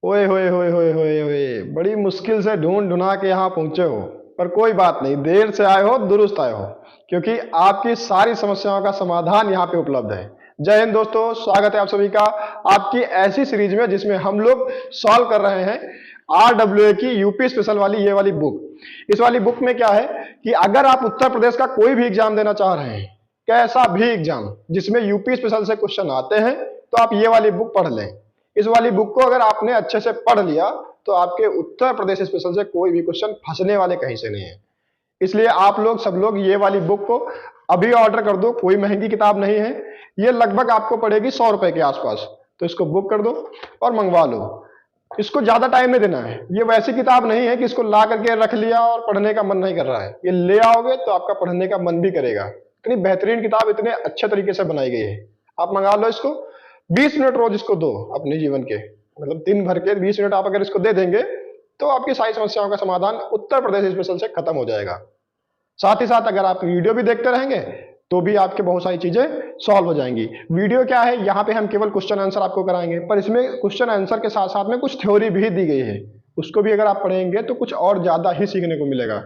ओए होए होए होए होए होए, बड़ी मुश्किल से ढूंढ ढूंढा के यहाँ पहुंचे हो। पर कोई बात नहीं, देर से आए हो दुरुस्त आए हो, क्योंकि आपकी सारी समस्याओं का समाधान यहाँ पे उपलब्ध है। जय हिंद दोस्तों, स्वागत है आप सभी का आपकी ऐसी सीरीज में जिसमें हम लोग सॉल्व कर रहे हैं RWA की यूपी स्पेशल वाली ये वाली बुक। इस वाली बुक में क्या है कि अगर आप उत्तर प्रदेश का कोई भी एग्जाम देना चाह रहे हैं, कैसा भी एग्जाम जिसमें यूपी स्पेशल से क्वेश्चन आते हैं, तो आप ये वाली बुक पढ़ लें। इस वाली बुक को अगर आपने अच्छे से पढ़ लिया तो आपके उत्तर प्रदेश स्पेशल से कोई भी क्वेश्चन फंसने वाले कहीं से नहीं है। इसलिए आप लोग सब लोग ये वाली बुक को अभी ऑर्डर कर दो। कोई महंगी किताब नहीं है, ये लगभग आपको पड़ेगी 100 रुपए के आसपास। तो इसको बुक कर दो और मंगवा लो। इसको ज्यादा टाइम नहीं देना है। ये वैसी किताब नहीं है कि इसको ला करके रख लिया और पढ़ने का मन नहीं कर रहा है। ये ले आओगे तो आपका पढ़ने का मन भी करेगा। इतनी बेहतरीन किताब इतने अच्छे तरीके से बनाई गई है। आप मंगा लो इसको। 20 मिनट रोज इसको दो अपने जीवन के, मतलब दिन भर के 20 मिनट आप अगर इसको दे देंगे तो आपकी सारी समस्याओं का समाधान उत्तर प्रदेश स्पेशल से खत्म हो जाएगा। साथ ही साथ अगर आप वीडियो भी देखते रहेंगे तो भी आपके बहुत सारी चीजें सॉल्व हो जाएंगी। वीडियो क्या है, यहाँ पे हम केवल क्वेश्चन आंसर आपको कराएंगे, पर इसमें क्वेश्चन आंसर के साथ साथ में कुछ थ्योरी भी दी गई है। उसको भी अगर आप पढ़ेंगे तो कुछ और ज्यादा ही सीखने को मिलेगा।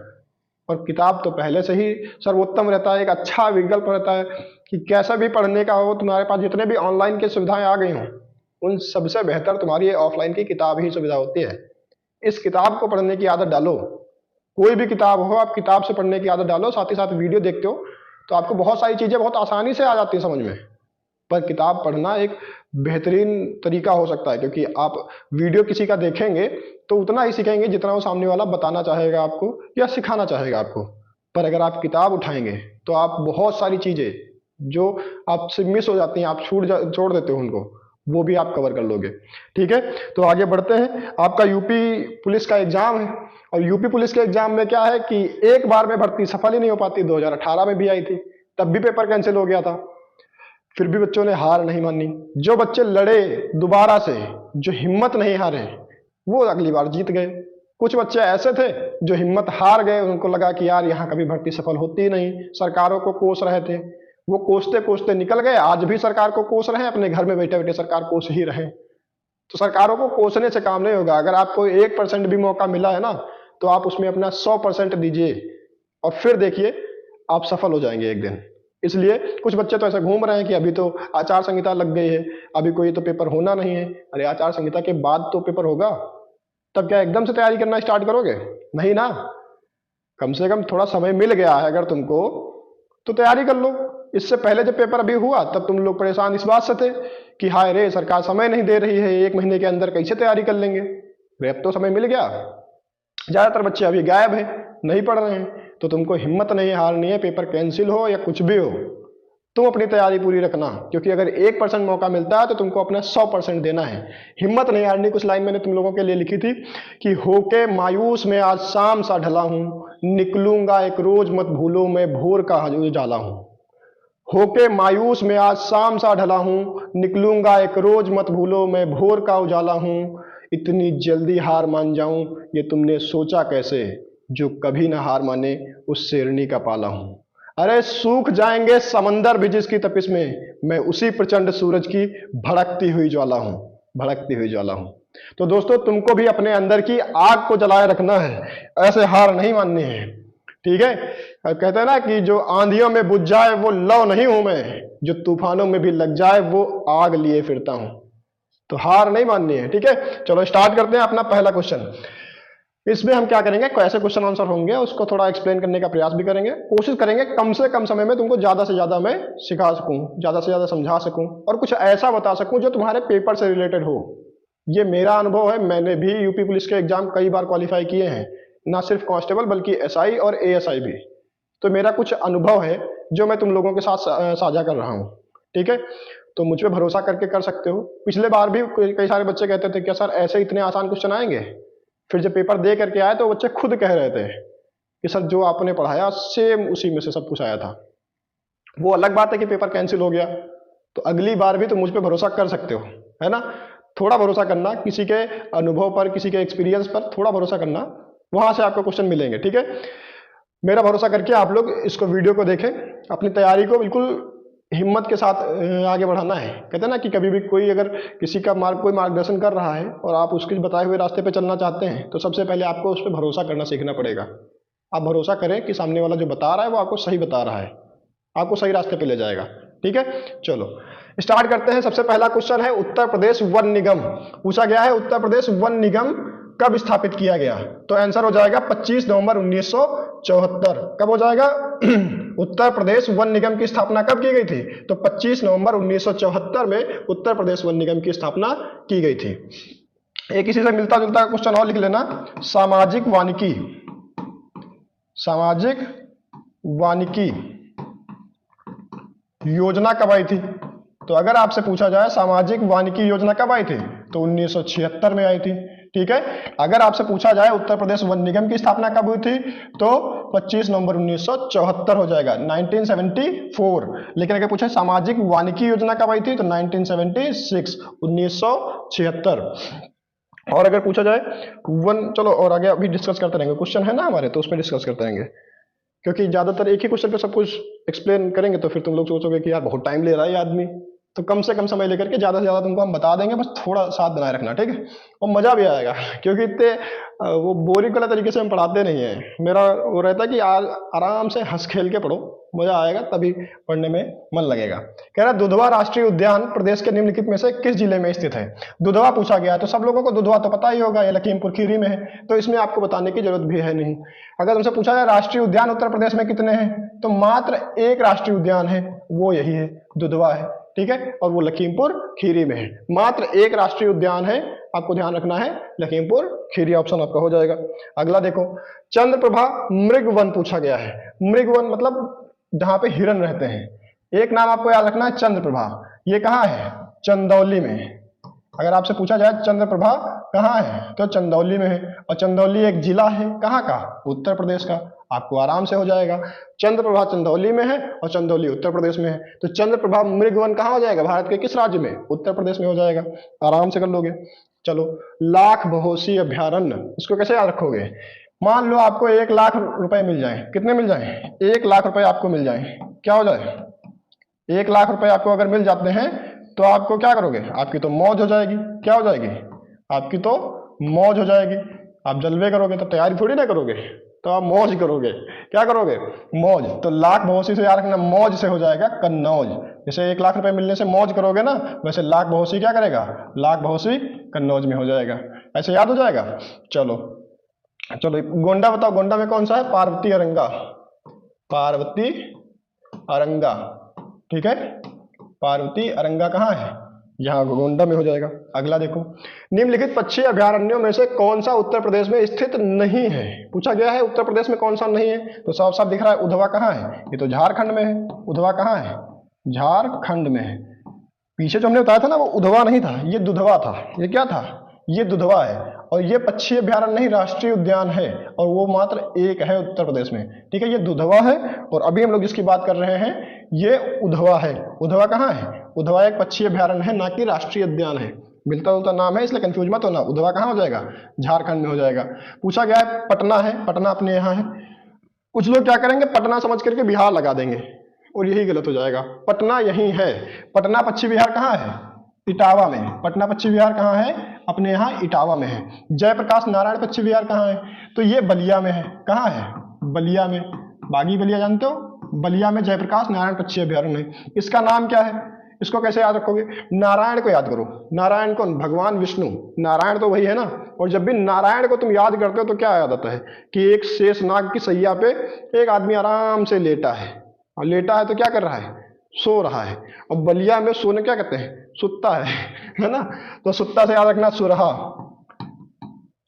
और किताब तो पहले से ही सर्वोत्तम रहता है, एक अच्छा विकल्प रहता है कि कैसा भी पढ़ने का हो, तुम्हारे पास जितने भी ऑनलाइन की सुविधाएं आ गई हों, उन सबसे बेहतर तुम्हारी ऑफलाइन की किताब ही सुविधा होती है। इस किताब को पढ़ने की आदत डालो। कोई भी किताब हो, आप किताब से पढ़ने की आदत डालो। साथ ही साथ वीडियो देखते हो तो आपको बहुत सारी चीजें बहुत आसानी से आ जाती है समझ में। पर किताब पढ़ना एक बेहतरीन तरीका हो सकता है, क्योंकि आप वीडियो किसी का देखेंगे तो उतना ही सीखेंगे जितना वो सामने वाला बताना चाहेगा आपको या सिखाना चाहेगा आपको। पर अगर आप किताब उठाएंगे तो आप बहुत सारी चीजें जो आपसे मिस हो जाती हैं, आप छोड़ देते हो उनको, वो भी आप कवर कर लोगे। ठीक है, तो आगे बढ़ते हैं। आपका यूपी पुलिस का एग्जाम है, और यूपी पुलिस के एग्जाम में क्या है कि एक बार में भर्ती सफल ही नहीं हो पाती। 2018 में भी आई थी, तब भी पेपर कैंसिल हो गया था। फिर भी बच्चों ने हार नहीं मानी। जो बच्चे लड़े दोबारा से, जो हिम्मत नहीं हारे, वो अगली बार जीत गए। कुछ बच्चे ऐसे थे जो हिम्मत हार गए, उनको लगा कि यार यहाँ कभी भर्ती सफल होती ही नहीं, सरकारों को कोस रहे थे। वो कोसते कोसते निकल गए, आज भी सरकार को कोस रहे हैं, अपने घर में बैठे बैठे सरकार कोस ही रहे हैं। तो सरकारों को कोसने से काम नहीं होगा। अगर आपको 1% भी मौका मिला है ना, तो आप उसमें अपना 100% दीजिए और फिर देखिए आप सफल हो जाएंगे एक दिन। इसलिए कुछ बच्चे तो ऐसे घूम रहे हैं कि अभी तो आचार संहिता लग गई है, अभी कोई तो पेपर होना नहीं है। अरे आचार संहिता के बाद तो पेपर होगा, तब क्या एकदम से तैयारी करना स्टार्ट करोगे? नहीं ना। कम से कम थोड़ा समय मिल गया है अगर तुमको, तो तैयारी कर लो। इससे पहले जब पेपर अभी हुआ तब तुम लोग परेशान इस बात से थे कि हाय रे सरकार समय नहीं दे रही है, 1 महीने के अंदर कैसे तैयारी कर लेंगे। वे अब तो समय मिल गया। ज्यादातर बच्चे अभी गायब हैं, नहीं पढ़ रहे हैं। तो तुमको हिम्मत नहीं हारनी है, पेपर कैंसिल हो या कुछ भी हो, तुम अपनी तैयारी पूरी रखना। क्योंकि अगर 1% मौका मिलता है तो तुमको अपना 100% देना है। हिम्मत नहीं हारनी। कुछ लाइन मैंने तुम लोगों के लिए लिखी थी कि होके मायूस में आज शाम सा ढला हूं, निकलूंगा एक रोज मत भूलो मैं भोर का उजाला हूं। होके मायूस में आज शाम सा ढला हूं, निकलूंगा एक रोज मत भूलो मैं भोर का उजाला हूं। इतनी जल्दी हार मान जाऊं ये तुमने सोचा कैसे, जो कभी ना हार माने उस शेरनी का पाला हूं। अरे सूख जाएंगे समंदर भी जिसकी तपिश में, मैं उसी प्रचंड सूरज की भड़कती हुई ज्वाला हूं, भड़कती हुई ज्वाला हूं। तो दोस्तों तुमको भी अपने अंदर की आग को जलाए रखना है, ऐसे हार नहीं माननी है। ठीक है, कहते हैं ना कि जो आंधियों में बुझ जाए वो लौ नहीं हूं मैं, जो तूफानों में भी लग जाए वो आग लिए फिरता हूं। तो हार नहीं माननी है। ठीक है, चलो स्टार्ट करते हैं अपना पहला क्वेश्चन। इसमें हम क्या करेंगे, कैसे क्वेश्चन आंसर होंगे उसको थोड़ा एक्सप्लेन करने का प्रयास भी करेंगे। कोशिश करेंगे कम से कम समय में तुमको ज्यादा से ज्यादा मैं सिखा सकूं, ज्यादा से ज्यादा समझा सकूं, और कुछ ऐसा बता सकूं जो तुम्हारे पेपर से रिलेटेड हो। ये मेरा अनुभव है, मैंने भी यूपी पुलिस के एग्जाम कई बार क्वालिफाई किए हैं, ना सिर्फ कांस्टेबल बल्कि एसआई और एएसआई भी। तो मेरा कुछ अनुभव है जो मैं तुम लोगों के साथ साझा कर रहा हूँ। ठीक है, तो मुझ पर भरोसा करके कर सकते हो। पिछले बार भी कई सारे बच्चे कहते थे क्या सर ऐसे इतने आसान क्वेश्चन आएंगे, फिर जब पेपर दे करके आए तो बच्चे खुद कह रहे थे कि सर जो आपने पढ़ाया सेम उसी में से सब कुछ आया था। वो अलग बात है कि पेपर कैंसिल हो गया, तो अगली बार भी तो मुझ पर भरोसा कर सकते हो, है ना। थोड़ा भरोसा करना, किसी के अनुभव पर, किसी के एक्सपीरियंस पर थोड़ा भरोसा करना, वहां से आपको क्वेश्चन मिलेंगे। ठीक है, मेरा भरोसा करके आप लोग इसको वीडियो को देखें, अपनी तैयारी को बिल्कुल हिम्मत के साथ आगे बढ़ाना है। कहते हैं ना कि कभी भी कोई अगर किसी का कोई मार्गदर्शन कर रहा है और आप उसके बताए हुए रास्ते पे चलना चाहते हैं तो सबसे पहले आपको उस पर भरोसा करना सीखना पड़ेगा। आप भरोसा करें कि सामने वाला जो बता रहा है वो आपको सही बता रहा है, आपको सही रास्ते पे ले जाएगा। ठीक है, चलो स्टार्ट करते हैं। सबसे पहला क्वेश्चन है उत्तर प्रदेश वन निगम पूछा गया है। उत्तर प्रदेश वन निगम कब स्थापित किया गया? तो आंसर हो जाएगा 25 नवंबर 1974। कब हो जाएगा? उत्तर प्रदेश वन निगम की स्थापना कब की गई थी? तो 25 नवंबर 1974 में उत्तर प्रदेश वन निगम की स्थापना की गई थी। एक इसी से मिलता जुलता क्वेश्चन और लिख लेना, सामाजिक वानिकी। सामाजिक वानिकी योजना कब आई थी? तो अगर आपसे पूछा जाए सामाजिक वानिकी योजना कब आई थी तो 1976 में आई थी। ठीक है, अगर आपसे पूछा जाए उत्तर प्रदेश वन निगम की स्थापना कब हुई थी तो 25 नवंबर 1974 हो जाएगा, 1974। लेकिन अगर पूछे सामाजिक वानिकी योजना कब आई थी तो 1976, 1976। और अगर पूछा जाए वन, चलो और आगे अभी डिस्कस करते रहेंगे, क्वेश्चन है ना हमारे तो उस पर डिस्कस करते रहेंगे, क्योंकि ज्यादातर एक ही क्वेश्चन पे सब कुछ एक्सप्लेन करेंगे तो फिर तुम लोग सोचोगे कि यार बहुत टाइम ले रहा है ये आदमी। तो कम से कम समय लेकर के ज्यादा से ज्यादा तुमको हम बता देंगे, बस थोड़ा साथ बनाए रखना, ठीक है? और मजा भी आएगा क्योंकि इतने वो बोरिंग वाला तरीके से हम पढ़ाते नहीं है। मेरा वो रहता है कि आराम से हंस खेल के पढ़ो, मजा आएगा, तभी पढ़ने में मन लगेगा। कह रहा दुधवा राष्ट्रीय उद्यान प्रदेश के निम्नलिखित में से किस जिले में स्थित है? दुधवा पूछा गया तो सब लोगों को दुधवा तो पता ही होगा, ये लखीमपुर खीरी में है, तो इसमें आपको बताने की जरूरत भी है नहीं। अगर तुमसे पूछा जाए राष्ट्रीय उद्यान उत्तर प्रदेश में कितने हैं तो मात्र एक राष्ट्रीय उद्यान है, वो यही है, दुधवा है। ठीक है, और वो लखीमपुर खीरी में है, मात्र एक राष्ट्रीय उद्यान है, आपको ध्यान रखना है, लखीमपुर खीरी ऑप्शन आपका हो जाएगा। अगला देखो, चंद्रप्रभा मृग वन पूछा गया है। मृग वन मतलब जहां पे हिरन रहते हैं। एक नाम आपको याद रखना है चंद्रप्रभा, ये कहाँ है? चंदौली में। अगर आपसे पूछा जाए चंद्रप्रभा कहाँ है तो चंदौली में है, और चंदौली एक जिला है, कहाँ का? उत्तर प्रदेश का। आपको आराम से हो जाएगा, चंद्रप्रभा चंदौली में है और चंदौली उत्तर प्रदेश में है, तो चंद्रप्रभा मृगवन कहाँ हो जाएगा? भारत के किस राज्य में? उत्तर प्रदेश में हो जाएगा, आराम से कर लोगे। चलो, लाख बहोशी अभ्यारण्य, इसको कैसे याद रखोगे? मान लो आपको 1 लाख रुपए मिल जाए, कितने मिल जाए? 1 लाख रुपए आपको मिल जाए, क्या हो जाए? 1 लाख रुपए आपको अगर मिल जाते हैं तो आपको क्या करोगे? आपकी तो मौज हो जाएगी। क्या हो जाएगी? आपकी तो मौज हो जाएगी। आप जलवे करोगे तो तैयारी थोड़ी ना करोगे, तो आप मौज करोगे। क्या करोगे? मौज। तो लाख बहोशी से याद रखना, मौज से हो जाएगा कन्नौज। जैसे 1 लाख रुपए मिलने से मौज करोगे ना, वैसे लाख बहोशी क्या करेगा? लाख बहोशी कन्नौज में हो जाएगा। ऐसे याद हो जाएगा। चलो चलो, गोंडा बताओ, गोंडा में कौन सा है? पार्वती अरंगा। पार्वती अरंगा, ठीक है, पार्वती अरंगा कहाँ है? यहाँ गोंडा में हो जाएगा। अगला देखो, निम्नलिखित पक्षी अभयारण्यों में से कौन सा उत्तर प्रदेश में स्थित नहीं है? पूछा गया है उत्तर प्रदेश में कौन सा नहीं है, तो साफ साफ दिख रहा है, उधवा कहाँ है? ये तो झारखंड में है। उधवा कहाँ है? झारखंड में है। पीछे जो हमने बताया था ना वो उधवा नहीं था, ये दुधवा था। ये क्या था? ये दुधवा है, और ये पक्षी अभयारण्य नहीं, राष्ट्रीय उद्यान है, और वो मात्र एक है उत्तर प्रदेश में। ठीक है, ये दुधवा है, और अभी हम लोग जिसकी बात कर रहे हैं ये उधवा है। उधवा कहाँ है? उधवा एक पक्षी अभयारण्य है, ना कि राष्ट्रीय उद्यान है। मिलता जुलता नाम है, इसलिए कंफ्यूज मत होना। उधवा कहाँ हो जाएगा? झारखंड में हो जाएगा। पूछा गया है पटना है, पटना अपने यहाँ है। कुछ लोग क्या करेंगे, पटना समझ करके बिहार लगा देंगे, और यही गलत हो जाएगा। पटना यही है। पटना पश्चिम बिहार कहाँ है? इटावा में। पटना पश्चिम बिहार कहाँ है? अपने यहाँ इटावा में है। जयप्रकाश नारायण पश्चिम बिहार कहाँ है? तो ये बलिया में है। कहाँ है? बलिया में। बागी बलिया जानते हो? बलिया में जयप्रकाश नारायण पक्षी अभयारण्य है। इसका नाम क्या है? इसको कैसे याद रखोगे? नारायण को याद करो। नारायण कौन? भगवान विष्णु। नारायण तो वही है ना। और जब भी नारायण को तुम याद करते हो तो क्या याद आता है कि एक शेषनाग की सैया पे एक आदमी आराम से लेटा है, और लेटा है तो क्या कर रहा है? सो रहा है। और बलिया में सोने क्या कहते हैं? सुत्ता है ना। तो सुत्ता से याद रखना सुरहा।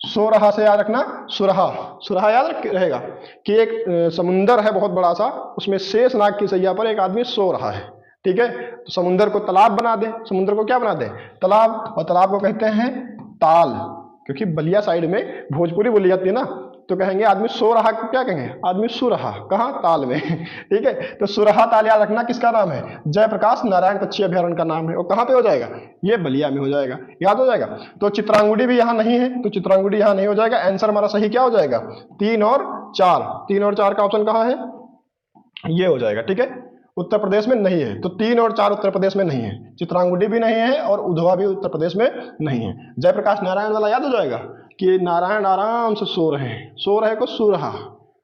सो रहा से याद रखना सुरहा। सुरहा याद रहेगा कि एक समुंदर है बहुत बड़ा सा, उसमें शेष नाग की सैया पर एक आदमी सो रहा है। ठीक है, तो समुंदर को तालाब बना दे। समुद्र को क्या बना दे? तालाब। और तालाब को कहते हैं ताल, क्योंकि बलिया साइड में भोजपुरी बोली जाती है ना, तो कहेंगे आदमी सो रहा, क्या कहेंगे? आदमी सो रहा। कहाँ? ताल में। ठीक है, तो सुरहा ताल याद रखना किसका नाम है? जयप्रकाश नारायण पक्षी अभयारण्य का नाम है। और कहाँ पे हो जाएगा? ये बलिया में हो जाएगा। याद हो जाएगा। तो चित्रांगुड़ी भी यहाँ नहीं है, तो चित्रांगुड़ी यहाँ नहीं हो जाएगा। आंसर हमारा सही क्या हो जाएगा? 3 और 4। 3 और 4 का ऑप्शन कहाँ है? ये हो जाएगा। ठीक है, उत्तर प्रदेश में नहीं है। तो 3 और 4 उत्तर प्रदेश में नहीं है, चित्रांगुडी भी नहीं है और उधवा भी उत्तर प्रदेश में नहीं है। जयप्रकाश नारायण वाला याद हो जाएगा कि नारायण आराम से सो रहे हैं, सो रहे को सो रहा,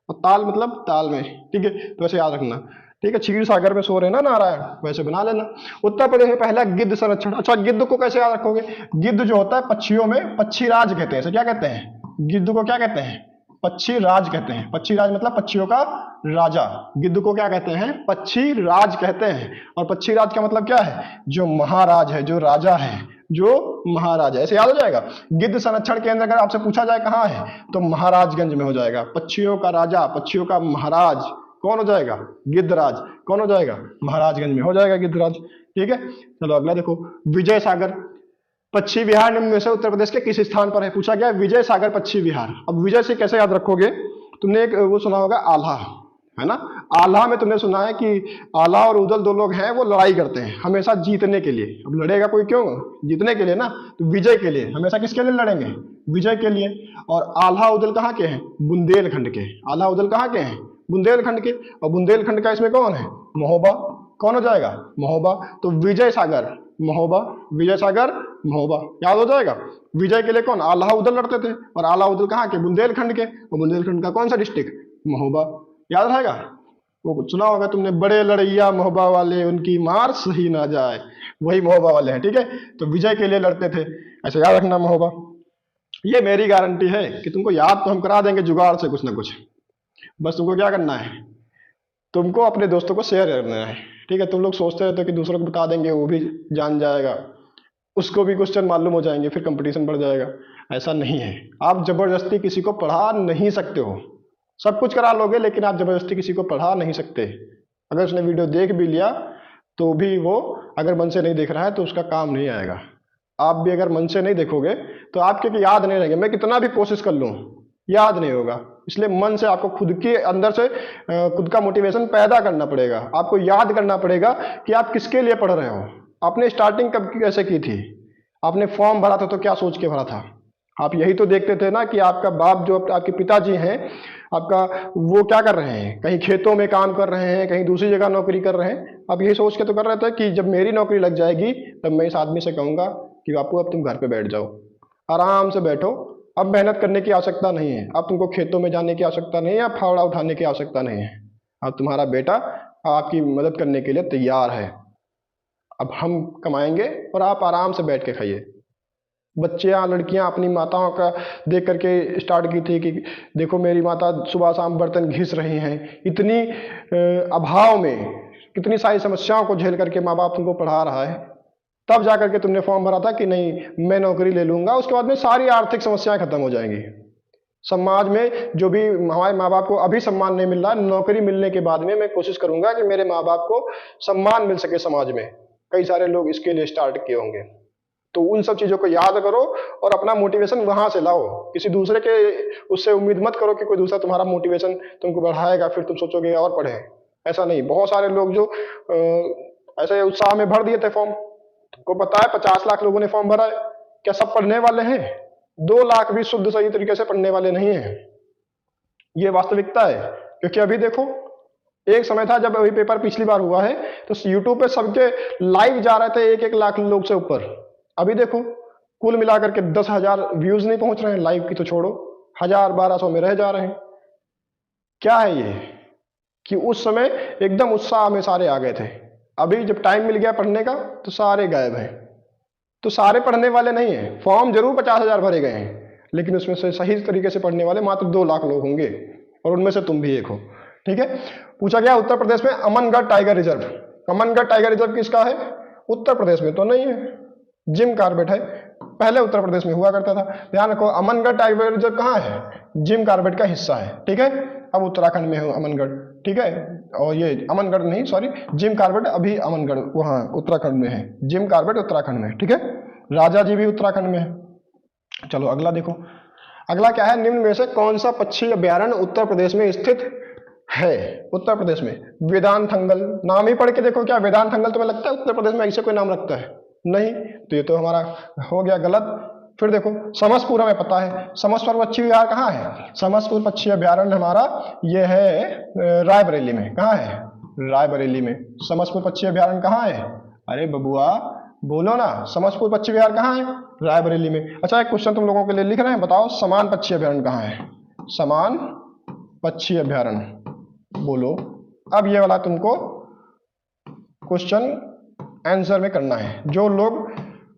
और ताल मतलब ताल में, ठीक है, तो ऐसे याद रखना, ठीक है। क्षीर सागर में सो रहे ना नारायण, वैसे बना लेना। उत्तर प्रदेश में पहला गिद्ध संरक्षण। अच्छा, गिद्ध को कैसे याद रखोगे? गिद्ध जो होता है पक्षियों में पक्षी राज कहते हैं, इसे क्या कहते हैं? गिद्ध को क्या कहते हैं? पक्षी राज कहते हैं। पक्षी राज मतलब पक्षियों का राजा। गिद्ध को क्या कहते हैं? पक्षी राज कहते हैं। और पक्षी राज का मतलब क्या है? जो महाराज है, जो राजा है, जो महाराज है, ऐसे याद हो जाएगा। गिद्ध संरक्षण केंद्र अगर आपसे पूछा जाए कहाँ है, तो महाराजगंज में हो जाएगा। पक्षियों का राजा, पक्षियों का महाराज कौन हो जाएगा? गिद्धराज। कौन हो जाएगा? महाराजगंज में हो जाएगा गिद्धराज, ठीक है। चलो अगला देखो, विजय सागर पक्षी विहार निम्न में से उत्तर प्रदेश के किस स्थान पर है? पूछा गया विजय सागर पक्षी विहार। अब विजय से कैसे याद रखोगे? तुमने एक वो सुना होगा आल्हा, है ना। आल्हा में तुमने सुना है कि आल्हा और उदल 2 लोग हैं, वो लड़ाई करते हैं हमेशा जीतने के लिए। अब लड़ेगा कोई क्यों? जीतने के लिए ना, तो विजय के लिए। हमेशा किसके लिए लड़ेंगे? विजय के लिए। और आल्हा उदल कहाँ के हैं? बुंदेलखंड के। आल्हा उदल कहाँ के हैं? बुंदेलखंड के। और बुंदेलखंड का इसमें कौन है? महोबा। कौन हो जाएगा? महोबा। तो विजय सागर महोबा, विजय सागर महोबा, याद हो जाएगा। विजय के लिए कौन? आल्हा उदल लड़ते थे, और आल्हा उदल कहाँ के? बुंदेलखंड के। और बुंदेलखंड का कौन सा डिस्ट्रिक्ट? महोबा, याद रहेगा। वो सुना होगा तुमने, बड़े लड़ैया महोबा वाले, उनकी मार सही ना जाए, वही महोबा वाले हैं, ठीक है। तो विजय के लिए लड़ते थे, ऐसे याद रखना महोबा। ये मेरी गारंटी है कि तुमको याद तो हम करा देंगे जुगाड़ से कुछ ना कुछ। बस तुमको क्या करना है? तुमको अपने दोस्तों को शेयर करना है, ठीक है। तुम लोग सोचते रहते हो कि दूसरों को बता देंगे वो भी जान जाएगा, उसको भी क्वेश्चन मालूम हो जाएंगे, फिर कंपटीशन बढ़ जाएगा। ऐसा नहीं है। आप जबरदस्ती किसी को पढ़ा नहीं सकते हो। सब कुछ करा लोगे, लेकिन आप जबरदस्ती किसी को पढ़ा नहीं सकते। अगर उसने वीडियो देख भी लिया तो भी वो अगर मन से नहीं देख रहा है तो उसका काम नहीं आएगा। आप भी अगर मन से नहीं देखोगे तो आपके याद नहीं रहेंगे। मैं कितना भी कोशिश कर लूँ, याद नहीं होगा। इसलिए मन से आपको खुद के अंदर से खुद का मोटिवेशन पैदा करना पड़ेगा। आपको याद करना पड़ेगा कि आप किसके लिए पढ़ रहे हो। आपने स्टार्टिंग कब कैसे की थी? आपने फॉर्म भरा था तो क्या सोच के भरा था? आप यही तो देखते थे ना कि आपका बाप जो आपके पिताजी हैं आपका, वो क्या कर रहे हैं? कहीं खेतों में काम कर रहे हैं, कहीं दूसरी जगह नौकरी कर रहे हैं। आप यही सोच के तो कर रहे थे कि जब मेरी नौकरी लग जाएगी तब मैं इस आदमी से कहूंगा कि बापू अब तुम घर पे बैठ जाओ, आराम से बैठो, अब मेहनत करने की आवश्यकता नहीं है, अब तुमको खेतों में जाने की आवश्यकता नहीं है, या फावड़ा उठाने की आवश्यकता नहीं है। अब तुम्हारा बेटा आपकी मदद करने के लिए तैयार है। अब हम कमाएंगे और आप आराम से बैठ के खाइए। बच्चियां लड़कियां अपनी माताओं का देख करके स्टार्ट की थी कि देखो मेरी माता सुबह शाम बर्तन घिस रही हैं। इतनी अभाव में कितनी सारी समस्याओं को झेल करके माँ बाप तुमको पढ़ा रहा है, तब जा करके तुमने फॉर्म भरा था कि नहीं मैं नौकरी ले लूंगा। उसके बाद में सारी आर्थिक समस्याएं खत्म हो जाएंगी। समाज में जो भी हमारे माँ बाप को अभी सम्मान नहीं मिल रहा, नौकरी मिलने के बाद में मैं कोशिश करूंगा कि मेरे माँ बाप को सम्मान मिल सके समाज में। कई सारे लोग इसके लिए स्टार्ट किए होंगे। तो उन सब चीजों को याद करो और अपना मोटिवेशन वहां से लाओ। किसी दूसरे के उससे उम्मीद मत करो कि कोई दूसरा तुम्हारा मोटिवेशन तुमको बढ़ाएगा फिर तुम सोचोगे और पढ़े। ऐसा नहीं। बहुत सारे लोग जो ऐसे उत्साह में भर दिए थे फॉर्म, तुमको पता है 50 लाख लोगों ने फॉर्म भरा है। क्या सब पढ़ने वाले हैं? 2 लाख भी शुद्ध सही तरीके से पढ़ने वाले नहीं है। ये वास्तविकता है। क्योंकि अभी देखो, एक समय था जब अभी पेपर पिछली बार हुआ है तो यूट्यूब पे सबके लाइव जा रहे थे 1-1 लाख लोग से ऊपर। अभी देखो कुल मिलाकर के 10,000 व्यूज नहीं पहुंच रहे हैं। लाइव की तो छोड़ो, 1000-1200 में रह जा रहे हैं। क्या है ये? कि उस समय एकदम उत्साह में सारे आ गए थे। अभी जब टाइम मिल गया पढ़ने का तो सारे गायब हैं। तो सारे पढ़ने वाले नहीं हैं। फॉर्म जरूर 50,000 भरे गए हैं, लेकिन उसमें से सही तरीके से पढ़ने वाले मात्र 2 लाख लोग होंगे, और उनमें से तुम भी एक हो। ठीक है। पूछा गया उत्तर प्रदेश में Amangarh tiger reserve. Amangarh tiger reserve किसका है? उत्तर प्रदेश में तो नहीं है, जिम कॉर्बेट है। पहले उत्तर प्रदेश में हुआ करता था। ध्यान रखो, अमनगढ़ टाइगर रिजर्व कहाँ है? जिम कॉर्बेट का हिस्सा है। ठीक है। अब उत्तराखंड में है अमनगढ़। ठीक है। और ये अमनगढ़ नहीं, सॉरी, जिम कॉर्बेट अभी अमनगढ़ वहाँ उत्तराखंड में है। जिम कॉर्बेट उत्तराखंड में है। ठीक है। राजा जी भी उत्तराखंड में है। चलो अगला देखो। अगला क्या है? निम्न में से कौन सा पक्षी अभ्यारण्य उत्तर प्रदेश में स्थित है? उत्तर प्रदेश में वेदांतंगल। नाम ही पढ़ के देखो, क्या वेदांतंगल तुम्हें लगता है उत्तर प्रदेश में ऐसे कोई नाम रखता है? नहीं। तो ये तो हमारा हो गया गलत। फिर देखो समसपुर हमें पता है। समसपुर पक्षी विहार कहाँ है? समसपुर पक्षी अभ्यारण्य हमारा ये है रायबरेली में। कहाँ है? रायबरेली में। समसपुर पक्षी अभयारण्य कहाँ है? अरे बबुआ बोलो ना, समसपुर पक्षी अभयारण्य कहाँ है? रायबरेली में। अच्छा एक क्वेश्चन तुम लोगों के लिए लिख रहे हैं, बताओ समान पक्षी अभयारण्य कहाँ है? समान पक्षी अभयारण्य बोलो। अब ये वाला तुमको क्वेश्चन आंसर में करना है। जो लोग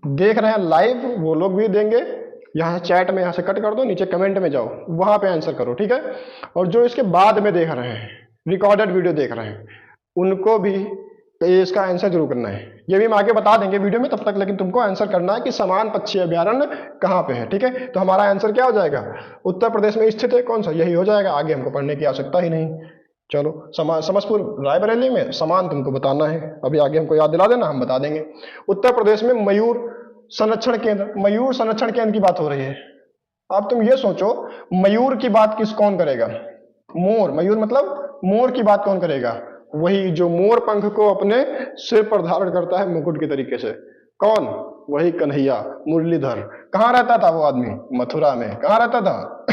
देख रहे हैं लाइव वो लोग भी देंगे, यहाँ चैट में यहाँ से कट कर दो, नीचे कमेंट में जाओ वहां पे आंसर करो, ठीक है। और जो इसके बाद में देख रहे हैं, रिकॉर्डेड वीडियो देख रहे हैं, उनको भी इसका आंसर जरूर करना है। ये भी हम आगे बता देंगे वीडियो में, तब तक लेकिन तुमको आंसर करना है कि समान पक्षी अभयारण्य कहाँ पे है, ठीक है। तो हमारा आंसर क्या हो जाएगा? उत्तर प्रदेश में स्थित है कौन सा, यही हो जाएगा। आगे हमको पढ़ने की आवश्यकता ही नहीं। चलो समसपुर रायबरेली में समान तुमको बताना है, अभी आगे हमको याद दिला देना, हम बता देंगे। उत्तर प्रदेश में मयूर संरक्षण केंद्र, मयूर संरक्षण केंद्र की बात हो रही है। अब तुम ये सोचो, मयूर की बात कौन करेगा? मोर, मयूर मतलब मोर की बात कौन करेगा? वही जो मोर पंख को अपने सिर पर धारण करता है मुकुट के तरीके से। कौन? वही कन्हैया मुरलीधर। कहाँ रहता था वो आदमी? मथुरा में। कहाँ रहता था?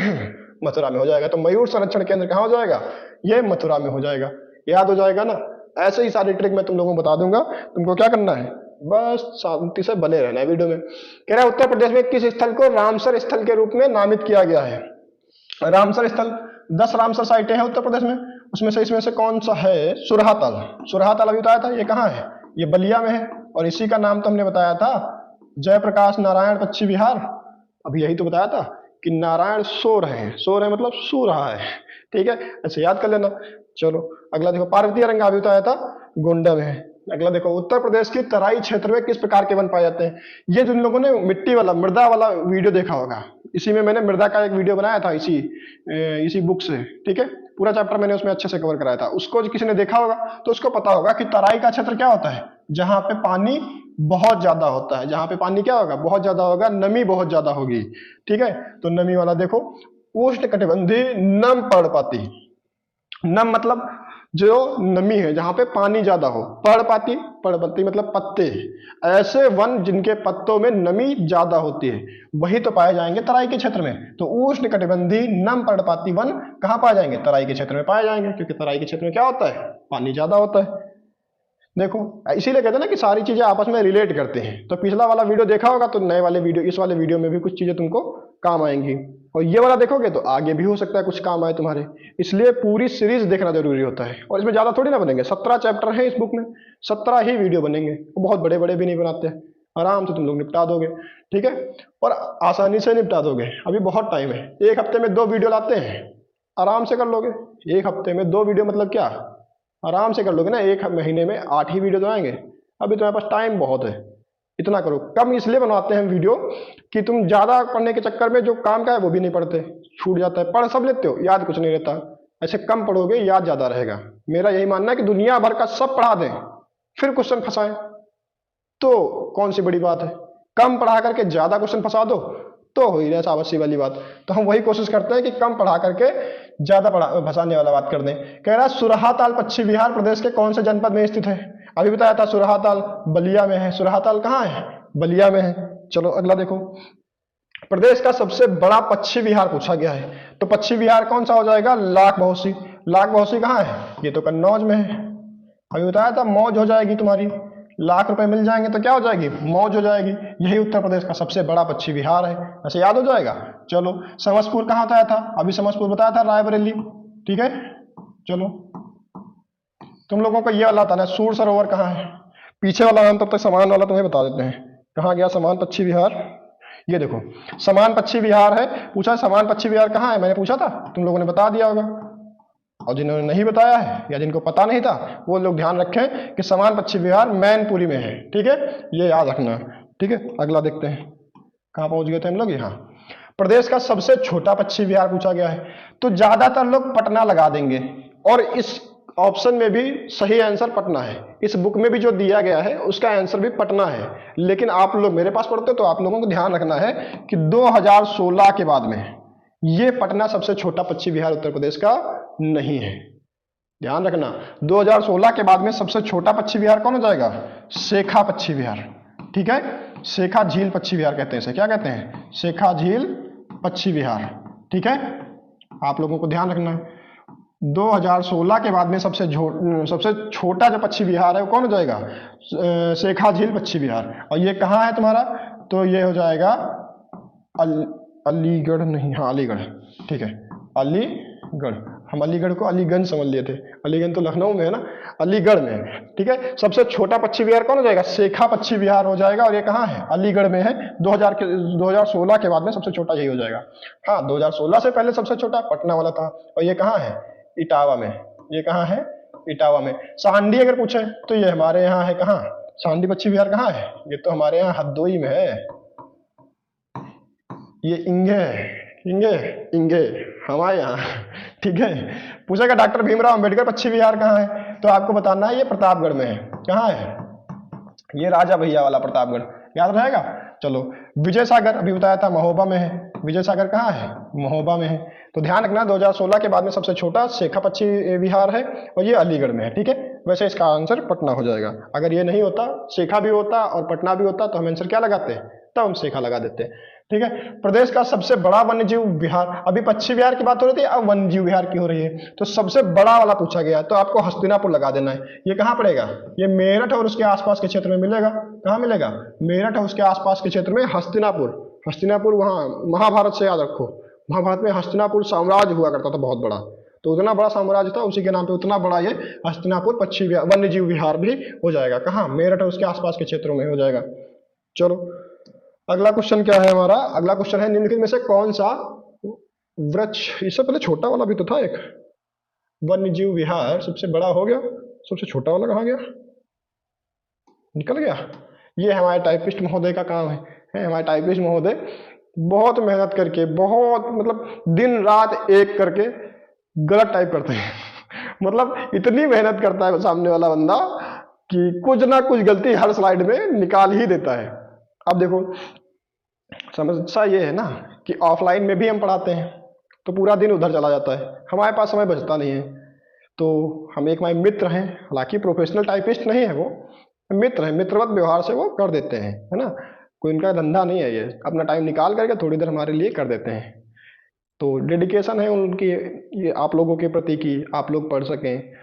मथुरा में हो जाएगा। तो मयूर संरक्षण केंद्र कहाँ हो जाएगा? ये मथुरा में हो जाएगा। याद हो जाएगा ना। ऐसे ही सारी ट्रिक मैं तुम लोगों को बता दूंगा, तुमको क्या करना है, बस शांति से बने रहना है वीडियो में। कह रहा है उत्तर प्रदेश में किस स्थल को रामसर स्थल के रूप में नामित किया गया है? रामसर स्थल 10 रामसर साइटें हैं उत्तर प्रदेश में, उसमें से इसमें से कौन सा है? सुरहाताल। सुरहाताल अभी बताया था, ये कहाँ है? ये बलिया में है। और इसी का नाम तो हमने बताया था जयप्रकाश नारायण पक्षी विहार। अभी यही तो बताया था कि नारायण सो रहे हैं, सो रहे मतलब सो रहा है, ठीक है। ऐसे याद कर लेना। चलो अगला देखो, पार्वती अरंगा अभी बताया था गोंडा में है। अगला देखो, उत्तर प्रदेश के तराई क्षेत्र में किस प्रकार के वन पाए जाते हैं? ये जिन लोगों ने मिट्टी वाला मृदा वाला वीडियो देखा होगा, इसी में मैंने मृदा का एक वीडियो बनाया था, इसी बुक से, ठीक है। पूरा चैप्टर मैंने उसमें अच्छे से कवर कराया था। उसको किसी ने देखा होगा तो उसको पता होगा कि तराई का क्षेत्र क्या होता है? जहां पे पानी बहुत ज्यादा होता है। जहां पे पानी क्या होगा? बहुत ज्यादा होगा, नमी बहुत ज्यादा होगी, ठीक है। तो नमी वाला देखो, उष्ण कटिबंधीय नम पर्णपाती। नम मतलब जो नमी है, जहां पे पानी ज्यादा हो। पर्णपाती, पर्णपाती मतलब पत्ते, ऐसे वन जिनके पत्तों में नमी ज्यादा होती है वही तो पाए जाएंगे तराई के क्षेत्र में। तो उष्ण कटिबंधीय नम पर्णपाती वन कहाँ पाए जाएंगे? तराई के क्षेत्र में पाए जाएंगे, क्योंकि तराई के क्षेत्र में क्या होता है? पानी ज्यादा होता है। देखो इसीलिए कहते हैं ना कि सारी चीजें आपस में रिलेट करते हैं। तो पिछला वाला वीडियो देखा होगा तो नए वाले वीडियो, इस वाले वीडियो में भी कुछ चीजें तुमको काम आएंगी, और ये वाला देखोगे तो आगे भी हो सकता है कुछ काम आए तुम्हारे। इसलिए पूरी सीरीज देखना जरूरी होता है। और इसमें ज्यादा थोड़ी ना बनेंगे, 17 चैप्टर है इस बुक में, 17 ही वीडियो बनेंगे। बहुत बड़े बड़े भी नहीं बनाते हैं, आराम से तुम लोग निपटा दोगे, ठीक है। और आसानी से निपटा दोगे। अभी बहुत टाइम है, 1 हफ्ते में 2 वीडियो लाते हैं, आराम से कर लोगे। 1 हफ्ते में 2 वीडियो मतलब क्या, आराम से कर लोगे ना। 1 महीने में 8 ही वीडियो तो आएंगे। अभी तुम्हारे पास टाइम बहुत है, इतना करो। कम इसलिए बनवाते हैं वीडियो कि तुम ज्यादा पढ़ने के चक्कर में जो काम का है वो भी नहीं पढ़ते, छूट जाता है। पढ़ सब लेते हो, याद कुछ नहीं रहता। ऐसे कम पढ़ोगे याद ज्यादा रहेगा। मेरा यही मानना है कि दुनिया भर का सब पढ़ा दें फिर क्वेश्चन फंसाएं तो कौन सी बड़ी बात है। कम पढ़ा करके ज्यादा क्वेश्चन फंसा दो तो हो ही रहा सावसी वाली बात। तो हम वही कोशिश करते हैं कि कम पढ़ा करके ज्यादा फंसाने वाला बात कर दें। कह रहा है सुरहाताल पश्चिम बिहार प्रदेश के कौन से जनपद में स्थित है? अभी बताया था सुरहाताल बलिया में है। सुरहाताल कहाँ है? बलिया में है। चलो अगला देखो, प्रदेश का सबसे बड़ा पश्चिम बिहार पूछा गया है। तो पश्चिम बिहार कौन सा हो जाएगा? लाख बहुसी। लाख बहुसी कहाँ है? ये तो कन्नौज में है। अभी बताया था मौज हो जाएगी तुम्हारी, लाख रुपए मिल जाएंगे तो क्या हो जाएगी? मौज हो जाएगी। यही उत्तर प्रदेश का सबसे बड़ा पश्चिम बिहार है। ऐसे याद हो जाएगा। चलो समसपुर कहाँ बताया था? अभी समसपुर बताया था रायबरेली, ठीक है। चलो तुम लोगों को ये वाला था ना, सूर सरोवर कहाँ है? पीछे वाला नाम तब तक समान वाला तुम्हें बता देते हैं। कहाँ गया समान पश्चिम बिहार? ये देखो समान पश्चिम बिहार है। पूछा समान पश्चिम बिहार कहाँ है, मैंने पूछा था, तुम लोगों ने बता दिया होगा। और जिन्होंने नहीं बताया है या जिनको पता नहीं था वो लोग ध्यान रखें कि समान पश्चिम बिहार मैनपुरी में है, ठीक है। ये याद रखना, ठीक है। अगला देखते हैं, कहाँ पहुंच गए थे हम लोग? यहाँ प्रदेश का सबसे छोटा पश्चिम बिहार पूछा गया है। तो ज्यादातर लोग पटना लगा देंगे, और इस ऑप्शन में भी सही आंसर पटना है। इस बुक में भी जो दिया गया है उसका आंसर भी पटना है। लेकिन आप लोग मेरे पास पढ़ते हो तो आप लोगों को ध्यान रखना है कि 2016 के बाद में ये पटना सबसे छोटा पश्चिम बिहार उत्तर प्रदेश का नहीं है। ध्यान रखना, 2016 के बाद में सबसे छोटा पश्चिम बिहार कौन हो जाएगा? शेखा पश्चिम बिहार, ठीक है। शेखा झील पश्चिम बिहार कहते हैं इसे। क्या कहते हैं? शेखा झील पश्चिम बिहार, ठीक है। आप लोगों को ध्यान रखना है। 2016 के बाद में सबसे छोटा जो पश्चिमी बिहार है वो कौन हो जाएगा? शेखा झील पश्चिमी बिहार। और ये कहाँ है तुम्हारा? तो ये हो जाएगा अलीगढ़ नहीं, हाँ अलीगढ़, ठीक है अलीगढ़। हम अलीगढ़ को अलीगंज समझ लिए थे, अलीगंज तो लखनऊ में है ना, अलीगढ़ में है, ठीक है। सबसे छोटा पश्चिमी बिहार कौन हो जाएगा? शेखा पश्चिमी बिहार हो जाएगा। और ये कहाँ है? अलीगढ़ में है। 2016 के बाद में सबसे छोटा यही हो जाएगा। हाँ 2016 से पहले सबसे छोटा पटना वाला था। और ये कहाँ है? इटावा में। ये कहाँ है? इटावा में। सांडी अगर पूछे तो ये हमारे यहाँ है, कहाँ? सांडी पश्चिमी बिहार कहाँ है? ये तो हमारे यहाँ हरदोई में है। ये इंगे इंगे इंगे हमारे यहाँ, ठीक है। पूछेगा डॉक्टर भीमराव अंबेडकर पश्चिमी बिहार कहाँ है, तो आपको बताना है ये प्रतापगढ़ में है। कहाँ है? ये राजा भैया वाला प्रतापगढ़, याद रहेगा। चलो विजय सागर अभी बताया था महोबा में है। विजय सागर कहाँ है? महोबा में है। तो ध्यान रखना 2016 के बाद में सबसे छोटा शेखा पश्चिमी बिहार है और ये अलीगढ़ में है, ठीक है। वैसे इसका आंसर पटना हो जाएगा। अगर ये नहीं होता, शेखा भी होता और पटना भी होता, तो हम आंसर क्या लगाते? तब हम शेखा लगा देते, ठीक है। प्रदेश का सबसे बड़ा वन्यजीव विहार, अभी पश्चिमी बिहार की बात हो रही थी, अब वन्यजीव विहार की हो रही है। तो सबसे बड़ा वाला पूछा गया, तो आपको हस्तिनापुर लगा देना है। ये कहाँ पड़ेगा? ये मेरठ और उसके आसपास के क्षेत्र में मिलेगा। कहाँ मिलेगा? मेरठ और उसके आसपास के क्षेत्र में हस्तिनापुर। हस्तिनापुर वहाँ महाभारत से याद रखो, महाभारत में हस्तिनापुर साम्राज्य हुआ करता था बहुत बड़ा, तो उतना बड़ा साम्राज्य था, उसी के नाम पे उतना बड़ा ये हस्तिनापुर पश्चिमी वन्यजीव विहार भी हो जाएगा। कहाँ? मेरठ और उसके आसपास के क्षेत्रों में हो जाएगा। चलो अगला क्वेश्चन क्या है हमारा? अगला क्वेश्चन है निम्नलिखित में से कौन सा वृक्ष, इससे पहले छोटा वाला भी तो था एक, वन्यजीव विहार सबसे बड़ा हो गया, सबसे छोटा वाला कहाँ गया? निकल गया। ये हमारे टाइपिस्ट महोदय का काम है। हमारे टाइपिस्ट महोदय बहुत मेहनत करके, बहुत मतलब दिन रात एक करके गलत टाइप करते हैं मतलब इतनी मेहनत करता है सामने वाला बंदा कि कुछ ना कुछ गलती हर स्लाइड में निकाल ही देता है। अब देखो समस्या ये है ना कि ऑफलाइन में भी हम पढ़ाते हैं तो पूरा दिन उधर चला जाता है, हमारे पास समय बचता नहीं है। तो हम एक हमारे मित्र हैं, हालांकि प्रोफेशनल टाइपिस्ट नहीं है वो, मित्र है, मित्रवत व्यवहार से वो कर देते हैं, है ना। कोई इनका धंधा नहीं है, ये अपना टाइम निकाल करके थोड़ी देर हमारे लिए कर देते हैं। तो डेडिकेशन है उनकी ये आप लोगों के प्रति कि आप लोग पढ़ सकें,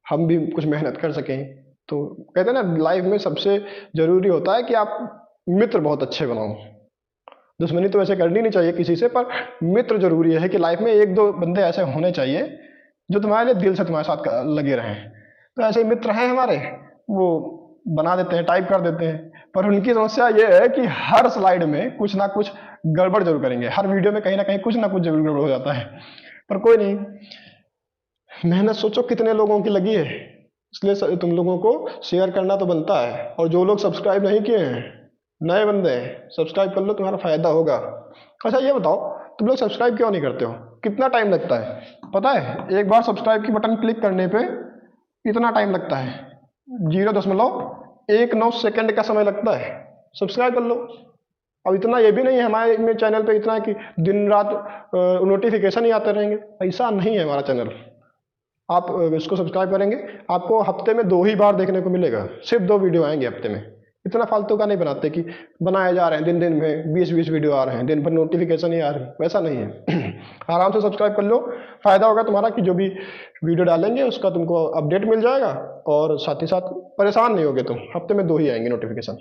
हम भी कुछ मेहनत कर सकें। तो कहते हैं ना लाइफ में सबसे ज़रूरी होता है कि आप मित्र बहुत अच्छे बनाओ। दुश्मनी तो वैसे करनी नहीं चाहिए किसी से, पर मित्र जरूरी है कि लाइफ में एक दो बंदे ऐसे होने चाहिए जो तुम्हारे लिए दिल से तुम्हारे साथ लगे रहें। तो ऐसे मित्र हैं हमारे, वो बना देते हैं, टाइप कर देते हैं, पर उनकी समस्या ये है कि हर स्लाइड में कुछ ना कुछ गड़बड़ जरूर करेंगे, हर वीडियो में कहीं ना कहीं कुछ ना कुछ जरूर गड़बड़ हो जाता है। पर कोई नहीं, मेहनत सोचो कितने लोगों की लगी है, इसलिए तुम लोगों को शेयर करना तो बनता है। और जो लोग सब्सक्राइब नहीं किए हैं, नए बंदे सब्सक्राइब कर लो, तुम्हारा फायदा होगा। अच्छा ये बताओ तुम लोग सब्सक्राइब क्यों नहीं करते हो? कितना टाइम लगता है पता है? एक बार सब्सक्राइब की बटन क्लिक करने पे इतना टाइम लगता है, 0.19 सेकंड का समय लगता है। सब्सक्राइब कर लो। अब इतना ये भी नहीं है हमारे में चैनल पे इतना है कि दिन रात नोटिफिकेशन ही आते रहेंगे, ऐसा नहीं है हमारा चैनल। आप इसको सब्सक्राइब करेंगे, आपको हफ्ते में 2 ही बार देखने को मिलेगा, सिर्फ 2 वीडियो आएंगे हफ्ते में। इतना फालतू का नहीं बनाते कि बनाए जा रहे हैं दिन दिन में 20-20 वीडियो आ रहे हैं, दिन भर नोटिफिकेशन ही आ रही है, वैसा नहीं है आराम से सब्सक्राइब कर लो, फायदा होगा तुम्हारा कि जो भी वीडियो डालेंगे उसका तुमको अपडेट मिल जाएगा, और साथ ही साथ परेशान नहीं होगे तुम, हफ्ते में 2 ही आएंगे नोटिफिकेशन।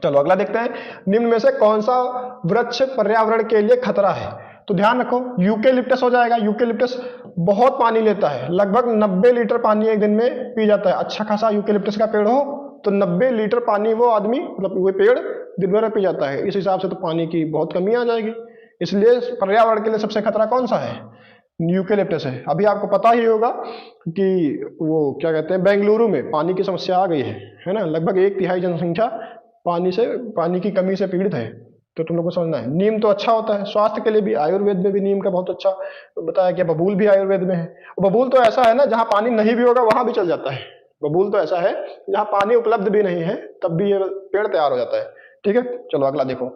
चलो अगला देखते हैं, निम्न में से कौन सा वृक्ष पर्यावरण के लिए खतरा है? तो ध्यान रखो यूकेलिप्टस हो जाएगा। यूकेलिप्टस बहुत पानी लेता है, लगभग 90 लीटर पानी एक दिन में पी जाता है। अच्छा खासा यूकेलिप्टस का पेड़ हो तो 90 लीटर पानी वो आदमी, मतलब वो पेड़ दिन भर में पी जाता है। इस हिसाब से तो पानी की बहुत कमी आ जाएगी, इसलिए पर्यावरण के लिए सबसे खतरा कौन सा है? यूकेलिप्टस है। अभी आपको पता ही होगा कि वो क्या कहते हैं, बेंगलुरु में पानी की समस्या आ गई है ना। लगभग 1/3 जनसंख्या पानी की कमी से पीड़ित है। तो तुम लोग को समझना है, नीम तो अच्छा होता है स्वास्थ्य के लिए भी, आयुर्वेद में भी नीम का बहुत अच्छा बताया गया। बबूल भी आयुर्वेद में है। बबूल तो ऐसा है ना जहां पानी नहीं भी होगा वहां भी चल जाता है। बबूल तो ऐसा है जहां पानी उपलब्ध भी नहीं है तब भी ये पेड़ तैयार हो जाता है, ठीक है। चलो अगला देखो,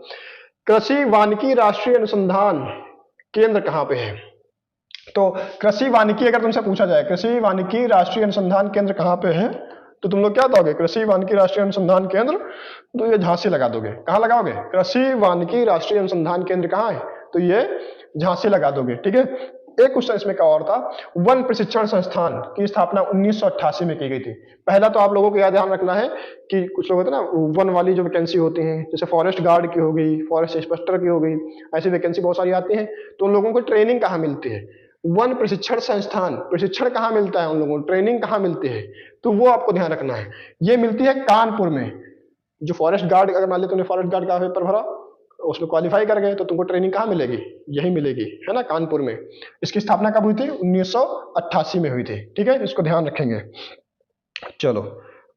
कृषि वानिकी राष्ट्रीय अनुसंधान केंद्र कहाँ पे है? तो कृषि वानिकी अगर तुमसे पूछा जाए कृषि वानिकी राष्ट्रीय अनुसंधान केंद्र कहाँ पे है, तो तुम लोग क्या दोगे? कृषि वानिकी राष्ट्रीय अनुसंधान केंद्र, तो ये झांसी लगा दोगे। कहाँ लगाओगे? कृषि वानिकी राष्ट्रीय अनुसंधान केंद्र कहाँ है? तो ये झांसी लगा दोगे, ठीक है। एक क्वेश्चन इसमें क्या और था, वन प्रशिक्षण संस्थान की स्थापना 1988 में की गई थी। पहला तो आप लोगों को याद ध्यान रखना है कि कुछ लोग होते हैं ना वन वाली जो वैकेंसी होती हैं, जैसे फॉरेस्ट गार्ड की हो गई, फॉरेस्ट इंस्पेक्टर की हो गई, ऐसी वैकेंसी बहुत सारी आती हैं, तो उन लोगों को ट्रेनिंग कहाँ मिलती है, वन प्रशिक्षण संस्थान, प्रशिक्षण कहाँ मिलता है उन लोगों को, ट्रेनिंग कहाँ मिलती है, तो वो आपको ध्यान रखना है। ये मिलती है कानपुर में। जो फॉरेस्ट गार्ड, अगर मान ली तुमने फॉरेस्ट गार्ड का पेपर भरा, उसमें क्वालिफाई कर गए, तो तुमको ट्रेनिंग कहाँ मिलेगी, यही मिलेगी, है ना, कानपुर में। इसकी स्थापना कब हुई थी, 1988 में हुई थी। ठीक है, इसको ध्यान रखेंगे। चलो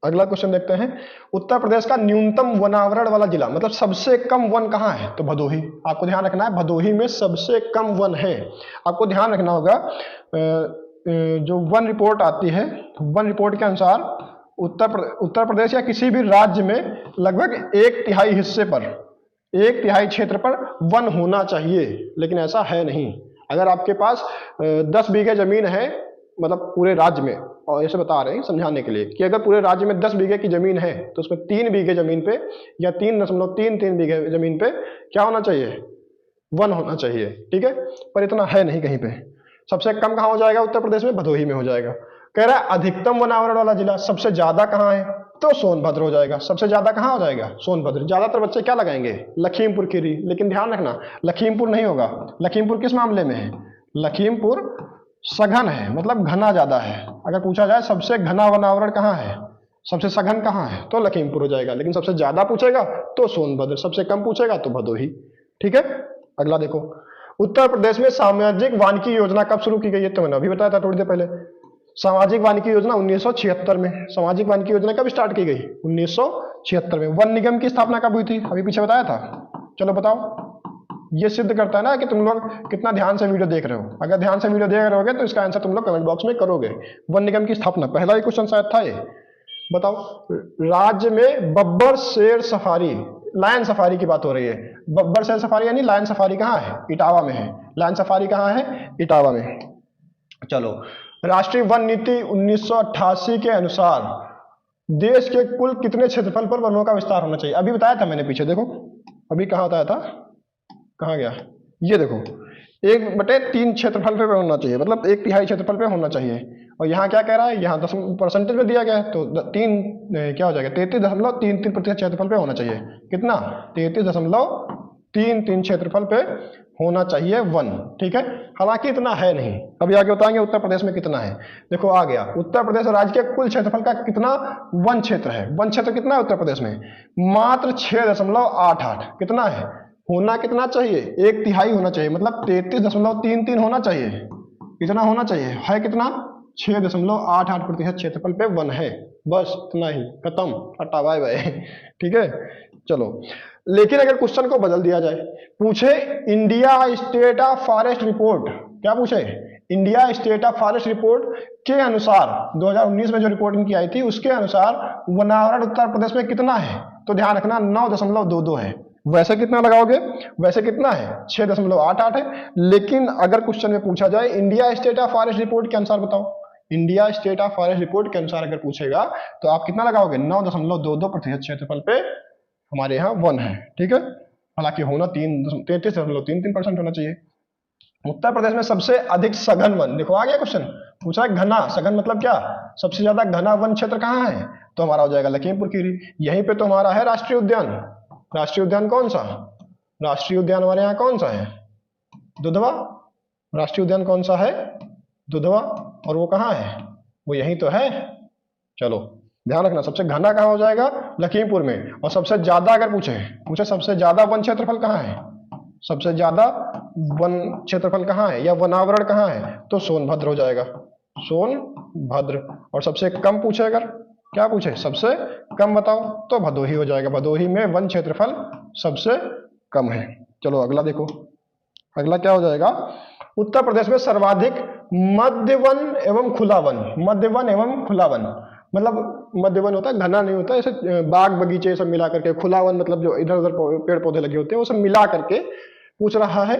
अगला क्वेश्चन देखते हैं। उत्तर प्रदेश का न्यूनतम वनावरण वाला जिला, मतलब सबसे कम वन कहाँ है, तो भदोही। आपको ध्यान रखना है, भदोही में सबसे कम वन है। आपको ध्यान रखना होगा जो वन रिपोर्ट आती है, वन रिपोर्ट के अनुसार उत्तर प्रदेश या किसी भी राज्य में लगभग 1/3 हिस्से पर, 1/3 क्षेत्र पर वन होना चाहिए, लेकिन ऐसा है नहीं। अगर आपके पास 10 बीघे जमीन है, मतलब पूरे राज्य में, और ऐसे बता रहे हैं समझाने के लिए कि अगर पूरे राज्य में 10 बीघे की जमीन है, तो उसमें 3 बीघे जमीन पे या 3.33 बीघे जमीन पे क्या होना चाहिए, वन होना चाहिए। ठीक है, पर इतना है नहीं कहीं पे। सबसे कम कहाँ हो जाएगा उत्तर प्रदेश में, भदोही में हो जाएगा। कह रहा है अधिकतम वनावरण वाला जिला, सबसे ज्यादा कहाँ है, तो सोनभद्र हो जाएगा। सबसे ज्यादा कहाँ हो जाएगा, सोनभद्र। ज्यादातर बच्चे क्या लगाएंगे, लखीमपुर खीरी, लेकिन ध्यान रखना लखीमपुर नहीं होगा। लखीमपुर किस मामले में है, लखीमपुर सघन है, मतलब घना ज्यादा है। अगर पूछा जाए सबसे घना वनावरण कहाँ है, सबसे सघन कहाँ है, तो लखीमपुर हो जाएगा। लेकिन सबसे ज्यादा पूछेगा तो सोनभद्र, सबसे कम पूछेगा तो भदोही। ठीक है, अगला देखो। उत्तर प्रदेश में सामाजिक वानिकी योजना कब शुरू की गई है, तो मैंने अभी बताया था थोड़ी देर पहले। सामाजिक वानिकी योजना 1976 में। सामाजिक वानिकी योजना कब स्टार्ट की गई, 1976 में। वन निगम की स्थापना कब हुई थी, अभी पीछे बताया था। चलो बताओ। ये सिद्ध करता है ना कि तुम लोग कितना ध्यान से वीडियो देख रहे हो। अगर ध्यान से वीडियो देख रहे होगे तो इसका आंसर तुम लोग कमेंट बॉक्स में करोगे। वन निगम की स्थापना, पहला ही क्वेश्चन शायद था ये। बताओ, राज्य में बब्बर शेर सफारी, लायन सफारी की बात हो रही है। बब्बर शेर सफारी यानी लायन सफारी कहाँ है, इटावा में है। लायन सफारी कहाँ है, इटावा में। चलो, राष्ट्रीय वन नीति 1988 के अनुसार देश के कुल कितने क्षेत्रफल पर वनों का विस्तार होना चाहिए, अभी बताया था मैंने पीछे। देखो अभी कहाँ बताया था, कहाँ गया, ये देखो 1/3 क्षेत्रफल पे होना चाहिए, मतलब 1/3 क्षेत्रफल पे होना चाहिए। और यहाँ क्या कह रहा है, यहाँ 10% में दिया गया है, तो 3 क्या हो जाएगा, 33.33% क्षेत्रफल पे होना चाहिए। कितना, 33.33 क्षेत्रफल पे होना चाहिए वन। ठीक है, हालांकि इतना है नहीं, अभी आगे बताएंगे उत्तर प्रदेश में कितना है। देखो आ गया, उत्तर प्रदेश राज्य के कुल क्षेत्रफल का कितना वन क्षेत्र है। वन क्षेत्र कितना है उत्तर प्रदेश में, मात्र 6.88। कितना है, होना कितना चाहिए, 1/3 होना चाहिए, मतलब 33.33 होना चाहिए। कितना होना चाहिए, है कितना, 6.88% क्षेत्रफल पे वन है। बस इतना ही, खत्म, टाटा बाय बाय। ठीक है, चलो। लेकिन अगर क्वेश्चन को बदल दिया जाए, पूछे India state of forest report, क्या पूछे, India state of forest report के अनुसार 2019 में जो रिपोर्ट इनकी आई थी, उसके अनुसार वनावरण उत्तर प्रदेश में कितना है, तो ध्यान रखना 9.22 है। वैसे कितना लगाओगे, वैसे कितना है, 6.88 है। लेकिन अगर क्वेश्चन में पूछा जाए India state of forest report के अनुसार बताओ, India state of forest report के अनुसार अगर पूछेगा तो आप कितना लगाओगे, 9.22% क्षेत्रफल पे हमारे यहाँ वन है। ठीक है, हालांकि होना 33.33% होना चाहिए। उत्तर प्रदेश में सबसे अधिक सघन वन, देखो आ गया क्वेश्चन, पूछा है घना, सघन मतलब क्या, सबसे ज्यादा घना वन क्षेत्र कहाँ है, तो हमारा हो जाएगा लखीमपुर खीरी। यहीं पे तो हमारा है राष्ट्रीय उद्यान। राष्ट्रीय उद्यान कौन सा, राष्ट्रीय उद्यान हमारे यहाँ कौन सा है, दुधवा। राष्ट्रीय उद्यान कौन सा है, दुधवा, और वो कहाँ है, वो यहीं तो है। चलो ध्यान रखना, सबसे घना कहाँ हो जाएगा, लखीमपुर में। और सबसे ज्यादा अगर पूछे सबसे ज्यादा वन क्षेत्रफल कहाँ है, सबसे ज्यादा वन क्षेत्रफल कहाँ है या वनावरण कहाँ है, तो सोनभद्र हो जाएगा, सोनभद्र। और सबसे कम पूछे, अगर क्या पूछे सबसे कम बताओ, तो भदोही हो जाएगा। भदोही में वन क्षेत्रफल सबसे कम है। चलो अगला देखो, अगला क्या हो जाएगा, उत्तर प्रदेश में सर्वाधिक मध्य वन एवं खुला वन। मध्य वन एवं खुला वन मतलब मध्य वन होता है, घना नहीं होता, ऐसे बाग बगीचे सब मिला करके। खुला वन मतलब जो इधर उधर पेड़ पौधे लगे होते हैं वो सब मिला करके पूछ रहा है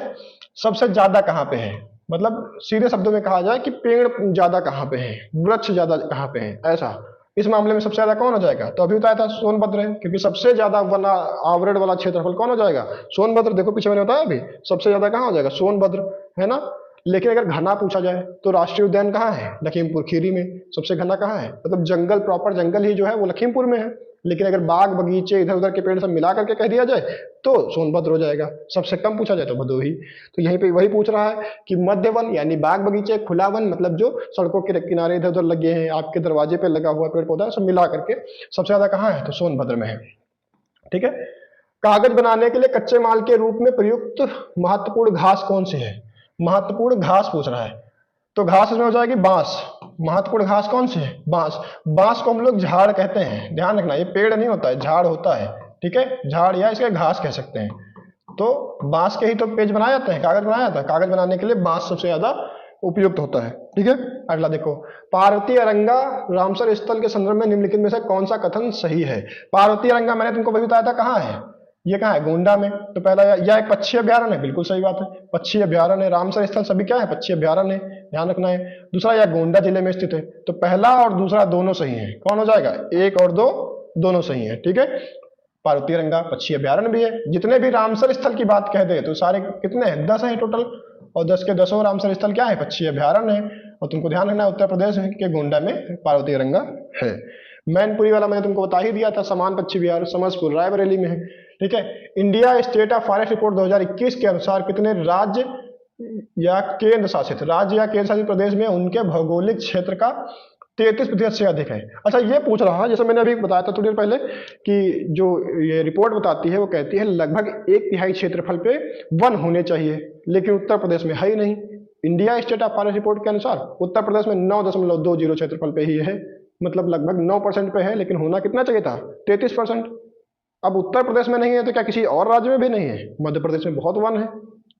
सबसे ज्यादा कहाँ पे है। मतलब सीधे शब्दों में कहा जाए कि पेड़ ज्यादा कहाँ पे है, वृक्ष ज्यादा कहाँ पे है, ऐसा। इस मामले में सबसे ज्यादा कौन हो जाएगा, तो अभी बताया था सोनभद्र है, क्योंकि सबसे ज्यादा वन आवरण वाला क्षेत्रफल कौन हो जाएगा, सोनभद्र। देखो पीछे मैंने बताया अभी, सबसे ज्यादा कहाँ हो जाएगा, सोनभद्र, है ना। लेकिन अगर घना पूछा जाए तो राष्ट्रीय उद्यान कहाँ है? लखीमपुर खीरी में। सबसे घना कहाँ है? मतलब जंगल, प्रॉपर जंगल ही जो है वो लखीमपुर में है। लेकिन अगर बाग बगीचे इधर उधर के पेड़ सब मिला करके कह दिया जाए तो सोनभद्र हो जाएगा। सबसे कम पूछा जाए तो भदोही। तो यहीं पे वही पूछ रहा है कि मध्य वन यानी बाग बगीचे, खुला वन मतलब जो सड़कों के किनारे इधर उधर लगे हैं, आपके दरवाजे पे लगा हुआ पेड़ पौधा, सब मिला करके सबसे ज्यादा कहाँ है? तो सोनभद्र में है। ठीक है। कागज बनाने के लिए कच्चे माल के रूप में प्रयुक्त महत्वपूर्ण घास कौन सी है? महत्वपूर्ण घास पूछ रहा है, तो घास इसमें हो जाएगी बांस। महत्वपूर्ण घास कौन सी है? बांस। बांस को हम लोग झाड़ कहते हैं, ध्यान रखना, ये पेड़ नहीं होता है, झाड़ होता है। ठीक है, झाड़ या इसके घास कह सकते हैं। तो बांस के ही तो पेज बनाए जाते हैं, कागज बनाया जाता है। कागज बनाने के लिए बांस सबसे ज्यादा उपयुक्त होता है। ठीक है, अगला देखो, पार्वती अरंगा रामसर स्थल के संदर्भ में निम्नलिखित में से कौन सा कथन सही है? पार्वती अरंगा मैंने तुमको वही बताया था, कहाँ है ये? कहाँ है? गोंडा में। तो पहला यह एक पक्षी अभ्यारण्य है, बिल्कुल सही बात है, पक्षी अभ्यारण्य है। रामसर स्थल सभी क्या है? पक्षी अभ्यारण्य है, ध्यान रखना है। दूसरा, यह गोंडा जिले में स्थित है। तो पहला और दूसरा दोनों सही है। कौन हो जाएगा? एक और दो दोनों सही है। ठीक है, पार्वती अरंगा पक्षी अभ्यारण्य भी है। जितने भी रामसर स्थल की बात कहते हैं तो सारे कितने हैं? 10 हैं टोटल, और 10 के 10 रामसर स्थल क्या है? पक्षी अभ्यारण्य है। और तुमको ध्यान रखना, उत्तर प्रदेश के गोंडा में पार्वती अरंगा है। मैनपुरी वाला मैंने तुमको बता ही दिया था, समान पक्षी विहार समरसपुर रायबरेली में है। ठीक है, India state of forest report 2021 के अनुसार कितने राज्य या केंद्र शासित प्रदेश में उनके भौगोलिक क्षेत्र का 33% से अधिक है? अच्छा, ये पूछ रहा है, जैसे मैंने अभी बताया था थोड़ी देर पहले कि जो ये रिपोर्ट बताती है वो कहती है लगभग 1/3 क्षेत्रफल पे वन होने चाहिए, लेकिन उत्तर प्रदेश में है ही नहीं। India state of forest report के अनुसार उत्तर प्रदेश में 9.20 क्षेत्रफल पे ही है, मतलब लगभग 9% पे है, लेकिन होना कितना चाहिए था? 33%। अब उत्तर प्रदेश में नहीं है तो क्या किसी और राज्य में भी नहीं है? मध्य प्रदेश में बहुत वन है।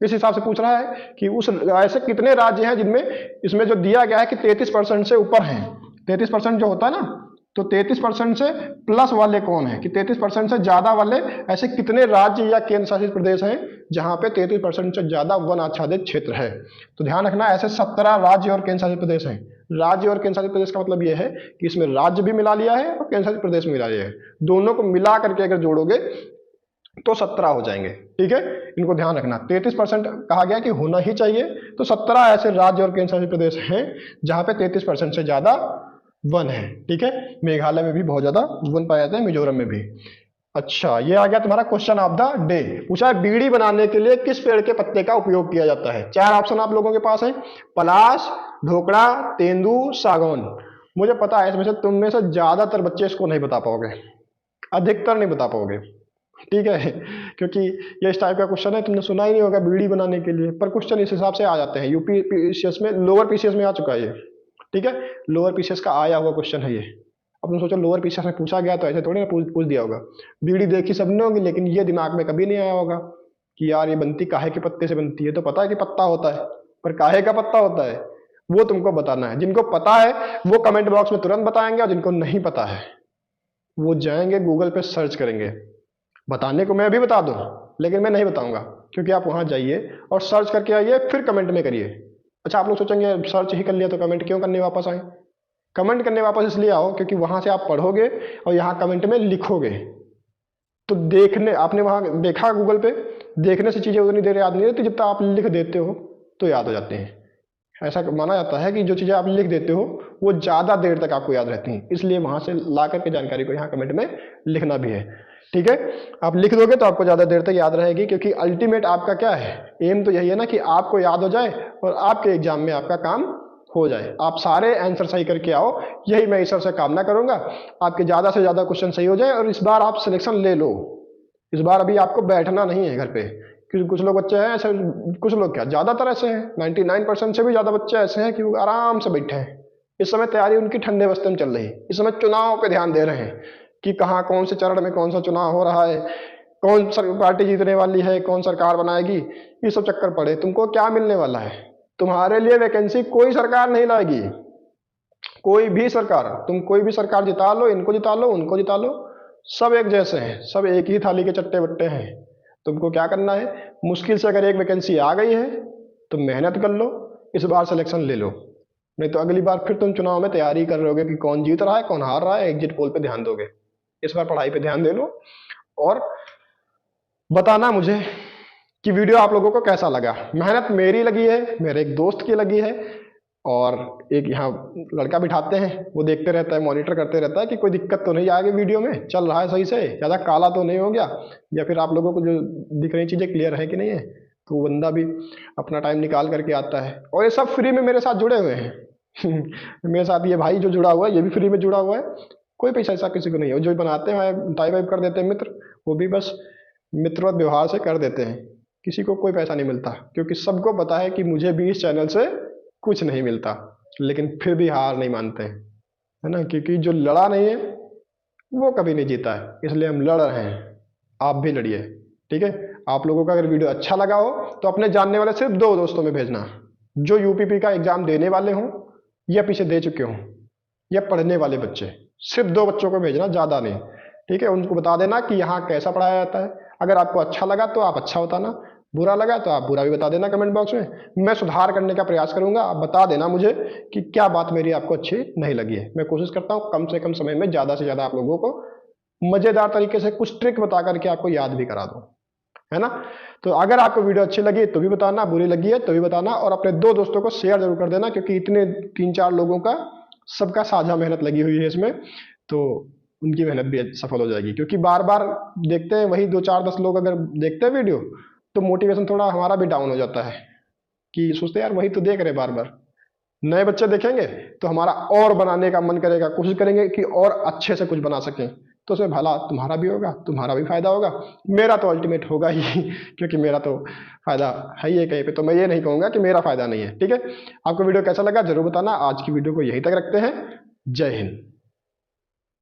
इस हिसाब से पूछ रहा है कि उस ऐसे कितने राज्य हैं जिनमें इसमें जो दिया गया है कि 33% से ऊपर हैं। 33% जो होता है ना, तो 33% से प्लस वाले कौन है, कि 33% से ज्यादा वाले ऐसे कितने राज्य या केंद्र शासित प्रदेश हैं जहां पे 33% से ज्यादा वन आच्छादित क्षेत्र है? तो ध्यान रखना, ऐसे 17 राज्य और केंद्र शासित प्रदेश हैं। राज्य और केंद्र शासित प्रदेश का मतलब यह है कि इसमें राज्य भी मिला लिया है और केंद्र शासित प्रदेश में मिला लिया है, दोनों को मिला करके अगर जोड़ोगे तो 17 हो जाएंगे। ठीक है, इनको ध्यान रखना। 33% कहा गया कि होना ही चाहिए, तो 17 ऐसे राज्य और केंद्र शासित प्रदेश हैं जहां पे 33% से ज्यादा वन है। ठीक है, मेघालय में भी बहुत ज्यादा वन पाए जाते हैं, मिजोरम में भी। अच्छा, ये आ गया तुम्हारा क्वेश्चन ऑफ द डे। पूछा है बीड़ी बनाने के लिए किस पेड़ के पत्ते का उपयोग किया जाता है? 4 ऑप्शन आप लोगों के पास है, पलाश, ढोकड़ा, तेंदू, सागौन। मुझे पता है इसमें से तुम में से ज्यादातर बच्चे इसको नहीं बता पाओगे, अधिकतर नहीं बता पाओगे। ठीक है, क्योंकि ये इस टाइप का क्वेश्चन है, तुमने सुना ही नहीं होगा बीड़ी बनाने के लिए, पर क्वेश्चन इस हिसाब से आ जाते हैं। यूपी पीसीएस में, लोअर पीसीएस में आ चुका है ये। ठीक है, लोअर पीसीएस का आया हुआ क्वेश्चन है ये। अब तुम सोचो लोअर पीसीएस में पूछा गया तो ऐसे थोड़ी ना पूछ दिया होगा। बीड़ी देखी सबने होगी, लेकिन ये दिमाग में कभी नहीं आया होगा कि यार ये बनती काहे के पत्ते से बनती है। तो पता है कि पत्ता होता है, पर काहे का पत्ता होता है वो तुमको बताना है। जिनको पता है वो कमेंट बॉक्स में तुरंत बताएंगे, और जिनको नहीं पता है वो जाएंगे गूगल पे सर्च करेंगे। बताने को मैं अभी बता दूं, लेकिन मैं नहीं बताऊंगा, क्योंकि आप वहां जाइए और सर्च करके आइए, फिर कमेंट में करिए। अच्छा, आप लोग सोचेंगे सर्च ही कर लिया तो कमेंट क्यों करने वापस आए? कमेंट करने वापस इसलिए आओ क्योंकि वहां से आप पढ़ोगे और यहाँ कमेंट में लिखोगे, तो देखने आपने वहां देखा गूगल पे, देखने से चीजें उतनी देर याद नहीं रहती, जितना आप लिख देते हो तो याद हो जाते हैं। ऐसा माना जाता है कि जो चीजें आप लिख देते हो वो ज्यादा देर तक आपको याद रहती हैं, इसलिए वहां से ला करके जानकारी को यहाँ कमेंट में लिखना भी है। ठीक है, आप लिख दोगे तो आपको ज्यादा देर तक याद रहेगी, क्योंकि अल्टीमेट आपका क्या है, एम तो यही है ना कि आपको याद हो जाए और आपके एग्जाम में आपका काम हो जाए, आप सारे आंसर सही करके आओ। यही मैं ईश्वर से कामना करूंगा, आपके ज्यादा से ज्यादा क्वेश्चन सही हो जाए और इस बार आप सिलेक्शन ले लो। इस बार अभी आपको बैठना नहीं है घर पे, क्योंकि कुछ लोग बच्चे हैं ऐसे, कुछ लोग क्या ज्यादातर ऐसे हैं, 99% से भी ज्यादा बच्चे ऐसे हैं कि वो आराम से बैठे हैं। इस समय तैयारी उनकी ठंडे बस्ते में चल रही है, इस समय चुनाव पे ध्यान दे रहे हैं कि कहाँ कौन से चरण में कौन सा चुनाव हो रहा है, कौन पार्टी जीतने वाली है, कौन सरकार बनाएगी, ये सब चक्कर पड़े। तुमको क्या मिलने वाला है? तुम्हारे लिए वैकेंसी कोई सरकार नहीं लाएगी, कोई भी सरकार। तुम कोई भी सरकार जिता लो, इनको जिता लो, उनको जिता लो, सब एक जैसे हैं, सब एक ही थाली के चट्टे बट्टे हैं। तुमको क्या करना है, मुश्किल से अगर एक वैकेंसी आ गई है तो मेहनत कर लो, इस बार सिलेक्शन ले लो, नहीं तो अगली बार फिर तुम चुनाव में तैयारी कर रहोगे कि कौन जीत रहा है कौन हार रहा है, एग्जिट पोल पे ध्यान दोगे। इस बार पढ़ाई पे ध्यान दे लो और बताना मुझे कि वीडियो आप लोगों को कैसा लगा। मेहनत मेरी लगी है, मेरे एक दोस्त की लगी है, और एक यहाँ लड़का बिठाते हैं, वो देखते रहता है, मॉनिटर करते रहता है कि कोई दिक्कत तो नहीं आ गई, वीडियो में चल रहा है सही से, ज़्यादा काला तो नहीं हो गया, या फिर आप लोगों को जो दिख रही चीज़ें क्लियर है कि नहीं है। तो वो बंदा भी अपना टाइम निकाल करके आता है, और ये सब फ्री में मेरे साथ जुड़े हुए हैं। मेरे साथ ये भाई जो जुड़ा हुआ है, ये भी फ्री में जुड़ा हुआ है, कोई पैसा ऐसा किसी को नहीं है। जो बनाते हैं टाइप वाइप कर देते हैं मित्र, वो भी बस मित्रवत व्यवहार से कर देते हैं, किसी को कोई पैसा नहीं मिलता, क्योंकि सबको पता है कि मुझे भी इस चैनल से कुछ नहीं मिलता, लेकिन फिर भी हार नहीं मानते हैं, है ना, क्योंकि जो लड़ा नहीं है वो कभी नहीं जीता है, इसलिए हम लड़ रहे हैं। आप भी लड़िए, ठीक है। आप लोगों का अगर वीडियो अच्छा लगा हो तो अपने जानने वाले सिर्फ 2 दोस्तों में भेजना, जो यूपीपी का एग्जाम देने वाले हों या पीछे दे चुके हों, या पढ़ने वाले बच्चे, सिर्फ 2 बच्चों को भेजना, ज़्यादा नहीं, ठीक है। उनको बता देना कि यहाँ कैसा पढ़ाया जाता है। अगर आपको अच्छा लगा तो आप अच्छा बताना, बुरा लगा तो आप बुरा भी बता देना कमेंट बॉक्स में। मैं सुधार करने का प्रयास करूंगा, आप बता देना मुझे कि क्या बात मेरी आपको अच्छी नहीं लगी है। मैं कोशिश करता हूँ कम से कम समय में ज़्यादा से ज़्यादा आप लोगों को मज़ेदार तरीके से कुछ ट्रिक बता करके आपको याद भी करा दूँ, है ना। तो अगर आपको वीडियो अच्छी लगी तो भी बताना, बुरी लगी है तो भी बताना, और अपने 2 दोस्तों को शेयर जरूर कर देना, क्योंकि इतने 3-4 लोगों का सबका साझा मेहनत लगी हुई है इसमें, तो उनकी मेहनत भी सफल हो जाएगी। क्योंकि बार बार देखते हैं वही 2-4-10 लोग अगर देखते हैं वीडियो, तो मोटिवेशन थोड़ा हमारा भी डाउन हो जाता है, कि सोचते हैं यार वही तो देख रहे बार बार। नए बच्चे देखेंगे तो हमारा और बनाने का मन करेगा, कोशिश करेंगे कि और अच्छे से कुछ बना सकें, तो उसमें भला तुम्हारा भी होगा, तुम्हारा भी फायदा होगा, मेरा तो अल्टीमेट होगा ही। क्योंकि मेरा तो फायदा है ही है कहीं पे, तो मैं ये नहीं कहूंगा कि मेरा फायदा नहीं है, ठीक है। आपको वीडियो कैसा लगा जरूर बताना। आज की वीडियो को यहीं तक रखते हैं। जय हिंद।